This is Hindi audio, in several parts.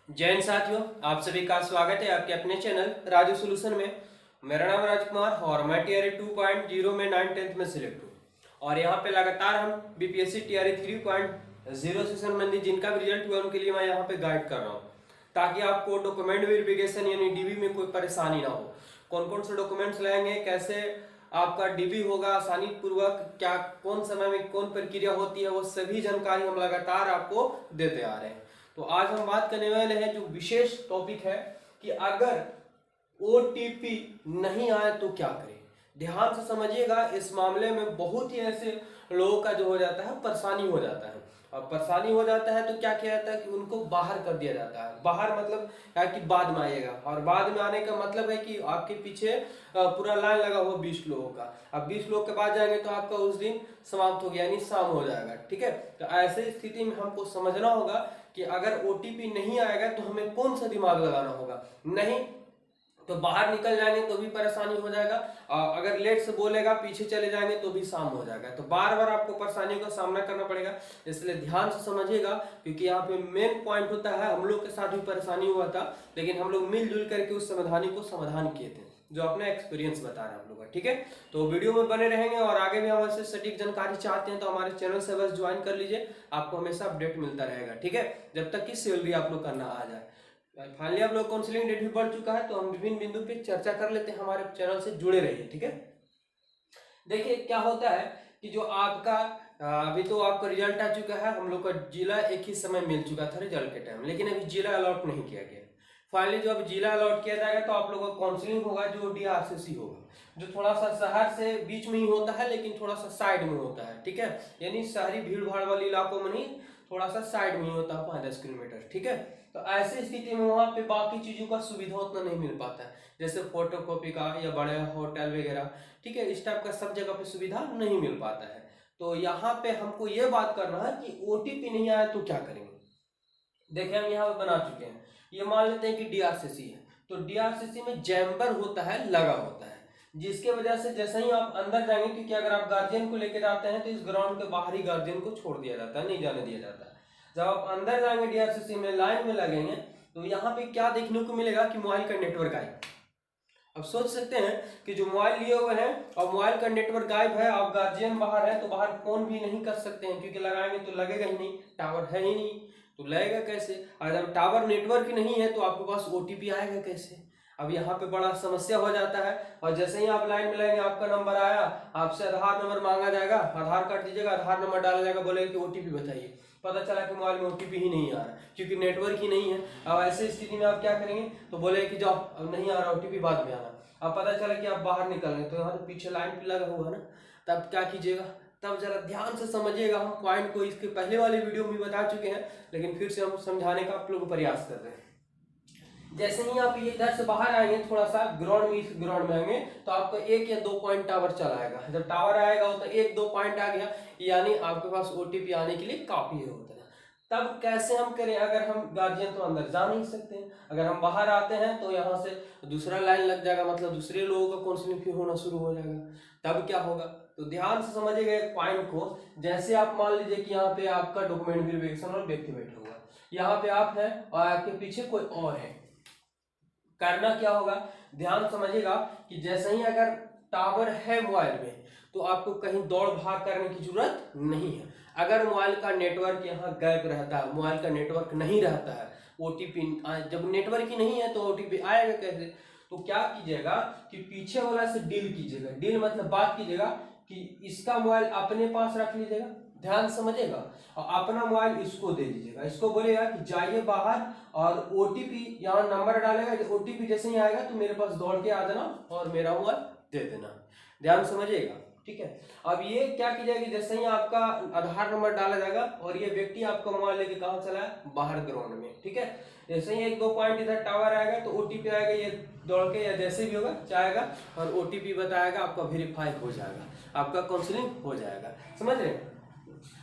जय हिंद साथियों, आप सभी का स्वागत है आपके अपने चैनल राजू सॉल्यूशन में। मेरा नाम राजकुमार और मैं टीआरई 2.0 में 9th-10th में सिलेक्ट हूँ। और यहाँ पे लगातार हम बीपीएससी टीआरई 3.0 से संबंधित जिनका भी रिजल्ट हुआ उनके लिए मैं यहाँ पे गाइड कर रहा हूँ, ताकि आपको डॉक्यूमेंट वेरिफिकेशन यानी डीबी में कोई परेशानी ना हो। कौन कौन से डॉक्यूमेंट्स लाएंगे, कैसे आपका डीबी होगा आसानी पूर्वक, क्या कौन समय में कौन प्रक्रिया होती है, वो सभी जानकारी हम लगातार आपको देते आ रहे हैं। तो आज हम बात करने वाले हैं जो विशेष टॉपिक है कि अगर ओटीपी नहीं आए तो क्या करें। ध्यान से समझिएगा, इस मामले में बहुत ही ऐसे लोगों का जो हो जाता है परेशानी हो जाता है। और परेशानी हो जाता है तो क्या किया जाता है कि उनको बाहर कर दिया जाता है। बाहर मतलब क्या कि बाद में आएगा, और बाद में आने का मतलब है कि आपके पीछे पूरा लाइन लगा हुआ 20 लोगों का। अब 20 लोग के बाद जाएंगे तो आपका उस दिन समाप्त हो गया, यानी शाम हो जाएगा। ठीक है, तो ऐसे स्थिति में हमको समझना होगा कि अगर ओटीपी नहीं आएगा तो हमें कौन सा दिमाग लगाना होगा। नहीं तो बाहर निकल जाएंगे तो भी परेशानी हो जाएगा, और अगर लेट से बोलेगा पीछे चले जाएंगे तो भी शाम हो जाएगा। तो बार बार आपको परेशानियों का सामना करना पड़ेगा, इसलिए ध्यान से समझिएगा। क्योंकि यहाँ पे मेन पॉइंट होता है, हम लोग के साथ भी परेशानी हुआ था, लेकिन हम लोग मिलजुल करके उस समाधानी को समाधान किए थे, जो अपना एक्सपीरियंस बता रहे हैं आप लोग का। ठीक है, तो वीडियो में बने रहेंगे और आगे भी हमारे सटीक जानकारी चाहते हैं तो हमारे चैनल से बस ज्वाइन कर लीजिए, आपको हमेशा अपडेट मिलता रहेगा। ठीक है, जब तक कि सैलरी आप लोग करना आ जाए। फाइनली आप लोग काउंसलिंग डेट भी बढ़ चुका है, तो हम विभिन्न बिंदु पे चर्चा कर लेते हैं। हमारे चैनल से जुड़े रहिए। ठीक है, देखिए क्या होता है कि जो आपका अभी तो आपका रिजल्ट आ चुका है, हम लोग का जिला एक ही समय मिल चुका था रिजल्ट के टाइम, लेकिन अभी जिला अलॉट नहीं किया गया। फाइनली जो अब जिला अलॉट किया जाएगा तो आप लोगों का काउंसलिंग होगा, जो डीआरसीसी होगा, जो थोड़ा सा शहर से बीच में ही होता है लेकिन थोड़ा सा साइड में होता है। ठीक है, यानी शहरी भीड़ भाड़ वाले इलाकों में नहीं, थोड़ा सा साइड में ही होता है, 5-10 किलोमीटर। ठीक है, तो ऐसी स्थिति में वहां पे बाकी चीजों का सुविधा उतना नहीं मिल पाता है, जैसे फोटोकॉपी का या बड़े होटल वगैरह। ठीक है, इस टाइप का सब जगह पे सुविधा नहीं मिल पाता है। तो यहाँ पे हमको ये बात करना है कि ओटीपी नहीं आया तो क्या करेंगे। देखिए हम यहाँ पे बना चुके हैं, ये मान लेते हैं कि डीआरसीसी है, तो डीआरसीसी में चैम्बर होता है, लगा होता है, जिसके वजह से जैसे ही आप अंदर जाएंगे, क्योंकि अगर आप गार्जियन को लेकर जाते हैं तो इस ग्राउंड के बाहर ही गार्जियन को छोड़ दिया जाता है, नहीं जाने दिया जाता है। जब आप अंदर जाएंगे डीआरसीसी में लाइन में लगेंगे तो यहाँ पे क्या देखने को मिलेगा कि मोबाइल का नेटवर्क गायब। अब सोच सकते हैं कि जो मोबाइल लिए हुए हैं और मोबाइल का नेटवर्क गायब है, आप गार्जियन बाहर है तो बाहर फोन भी नहीं कर सकते हैं, क्योंकि लगाएंगे तो लगेगा ही नहीं, टावर है ही नहीं, तो लगेगा कैसे। और जब टावर नेटवर्क ही नहीं है तो आपके पास ओटीपी आएगा कैसे। अब यहाँ पे बड़ा समस्या हो जाता है। और जैसे ही आप लाइन में लगेंगे, आपका नंबर आया, आपसे आधार नंबर मांगा जाएगा, आधार कार्ड दीजिएगा, आधार नंबर डाला जाएगा, बोलेगा कि ओटीपी बताइए। पता चला कि मोबाइल में ओटीपी ही नहीं आ रहा, क्योंकि नेटवर्क ही नहीं है। अब ऐसी स्थिति में आप क्या करेंगे, तो बोले कि जाओ अब नहीं आ रहा ओटीपी, बाद में आना। अब पता चला कि आप बाहर निकल गए, तो यहाँ तो पीछे लाइन पे लगा हुआ है ना, तब क्या कीजिएगा। तब जरा ध्यान से समझिएगा, हम पॉइंट को इसके पहले वाले वीडियो में बता चुके हैं, लेकिन फिर से हम समझाने का आप लोग प्रयास कर रहे हैं। जैसे ही आप ये इधर से बाहर आएंगे, थोड़ा सा ग्राउंड में, इस ग्राउंड में आएंगे तो आपको 1 या 2 पॉइंट टावर चला आएगा। जब टावर आएगा तो 1-2 पॉइंट आ गया, यानी आपके पास ओटीपी आने के लिए काफी है होता है। तब कैसे हम करें, अगर हम गार्जियन तो अंदर जा नहीं सकते हैं, अगर हम बाहर आते हैं तो यहाँ से दूसरा लाइन लग जाएगा, मतलब दूसरे लोगों का काउंसलिंग फिर होना शुरू हो जाएगा। तब क्या होगा, तो ध्यान से समझिएगा एक पॉइंट को। जैसे आप मान लीजिए कि यहाँ पे आपका डॉक्यूमेंट वेरिफिकेशन और व्यक्ति बैठा हुआ, यहाँ पे आप हैं और आपके पीछे कोई और है। करना क्या होगा, ध्यान समझिएगा कि जैसे ही अगर टावर है मोबाइल में तो आपको कहीं दौड़ भाग करने की जरूरत नहीं है। अगर मोबाइल का नेटवर्क यहाँ गायब रहता है, मोबाइल का नेटवर्क नहीं रहता है, ओटीपी जब नेटवर्क ही नहीं है तो ओटीपी आएगा कैसे। तो क्या कीजिएगा कि पीछे वाला से डील कीजिएगा। डील मतलब बात कीजिएगा कि इसका मोबाइल अपने पास रख लीजिएगा, ध्यान समझिएगा, और अपना मोबाइल इसको दे दीजिएगा। इसको बोलेगा कि जाइए बाहर और ओटीपी यहाँ नंबर डालेगा, ओटीपी जैसे ही आएगा तो मेरे पास दौड़ के आ जाना और मेरा मोबाइल दे देना। ध्यान समझिएगा, ठीक है। अब ये क्या कीजिएगा कि जैसे ही आपका आधार नंबर डाला जाएगा और ये व्यक्ति आपका मोबाइल लेके कहाँ चला है, बाहर ग्राउंड में। ठीक है, जैसे ही 1-2 पॉइंट इधर टावर आएगा तो ओटीपी आएगा, ये दौड़ के या जैसे भी होगा जाएगा और ओटीपी बताएगा, आपका वेरीफाई हो जाएगा, आपका काउंसलिंग हो जाएगा। समझ रहे हैं,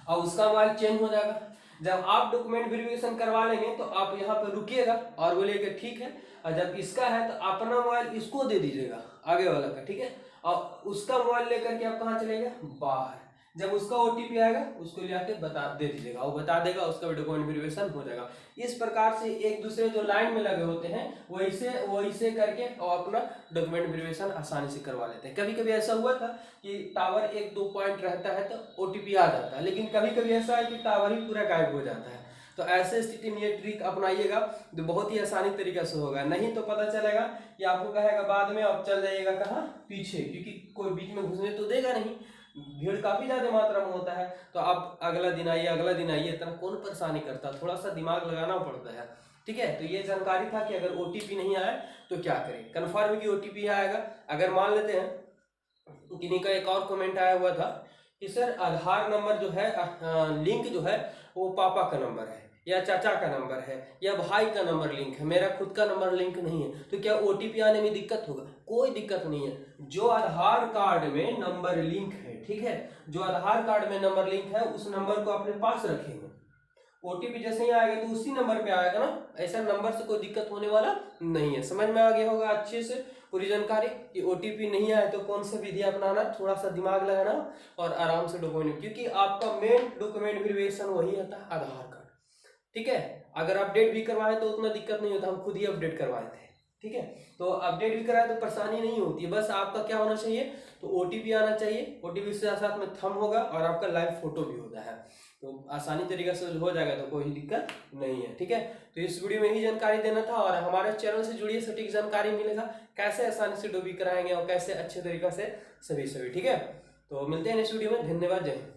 और उसका मोबाइल चेंज हो जाएगा। जब आप डॉक्यूमेंट वेरिफिकेशन करवा लेंगे तो आप यहाँ पे रुकिएगा और बोलिएगा ठीक है, और जब इसका है तो अपना मोबाइल इसको दे दीजिएगा, आगे वाला का। ठीक है, और उसका मोबाइल लेकर के आप कहाँ चलेंगे, बाहर। जब उसका ओटीपी आएगा उसको ले आके दे दीजिएगा, वो बता देगा, उसका भी डॉक्यूमेंट वेरिफिकेशन हो जाएगा। इस प्रकार से एक दूसरे जो लाइन में लगे होते हैं वैसे करके और अपना डॉक्यूमेंट वेरिफिकेशन आसानी से करवा लेते हैं। कभी कभी ऐसा हुआ था कि टावर 1-2 पॉइंट रहता है तो ओटीपी आ जाता है, लेकिन कभी कभी ऐसा है कि टावर ही पूरा गायब हो जाता है। तो ऐसे स्थिति में ये ट्रिक अपनाइएगा तो बहुत ही आसानी तरीके से होगा, नहीं तो पता चलेगा कि आपको कहेगा बाद में, आप चल जाइएगा कहाँ, पीछे, क्योंकि कोई बीच में घुसने तो देगा नहीं, भीड़ काफी ज्यादा मात्रा में होता है। तो आप अगला दिन आइए, इतना कौन परेशानी करता, थोड़ा सा दिमाग लगाना पड़ता है। ठीक है, तो ये जानकारी था कि अगर ओटीपी नहीं आए तो क्या करें। कन्फर्म की ओटीपी आएगा, अगर मान लेते हैं किन्हीं का एक और कमेंट आया हुआ था कि सर आधार नंबर जो है लिंक जो है वो पापा का नंबर है या चाचा का नंबर है या भाई का नंबर लिंक है, मेरा खुद का नंबर लिंक नहीं है, तो क्या ओटीपी आने में दिक्कत होगा? कोई दिक्कत नहीं है। जो आधार कार्ड में नंबर लिंक है, ठीक है, जो आधार कार्ड में नंबर लिंक है उस नंबर को अपने पास रखेंगे, ओटीपी जैसे ही आएगा तो उसी नंबर पे आएगा ना, ऐसा नंबर से कोई दिक्कत होने वाला नहीं है। समझ में आ गया होगा अच्छे से पूरी जानकारी कि ओटीपी नहीं आए तो कौन सा विधि अपनाना, थोड़ा सा दिमाग लगाना और आराम से डॉक्यूमेंट, क्योंकि आपका मेन डॉक्यूमेंट वेरिफिकेशन वही होता है आधार कार्ड। ठीक है, अगर अपडेट भी करवाए तो उतना दिक्कत नहीं होता, हम खुद ही अपडेट करवाए थे। ठीक है, तो अपडेट भी कराए तो परेशानी नहीं होती है, बस आपका क्या होना चाहिए, तो ओटीपी आना चाहिए, ओटीपी से साथ में थंब होगा और आपका लाइव फोटो भी होता है, तो आसानी तरीके से हो जाएगा, तो कोई दिक्कत नहीं है। ठीक है, तो इस वीडियो में ही जानकारी देना था, और हमारे चैनल से जुड़िए, सटीक जानकारी मिलेगा कैसे आसानी से डोबी कराएंगे और कैसे अच्छे तरीके से सभी। ठीक है, तो मिलते हैं नेक्स्ट वीडियो में, धन्यवाद, जय हिंद।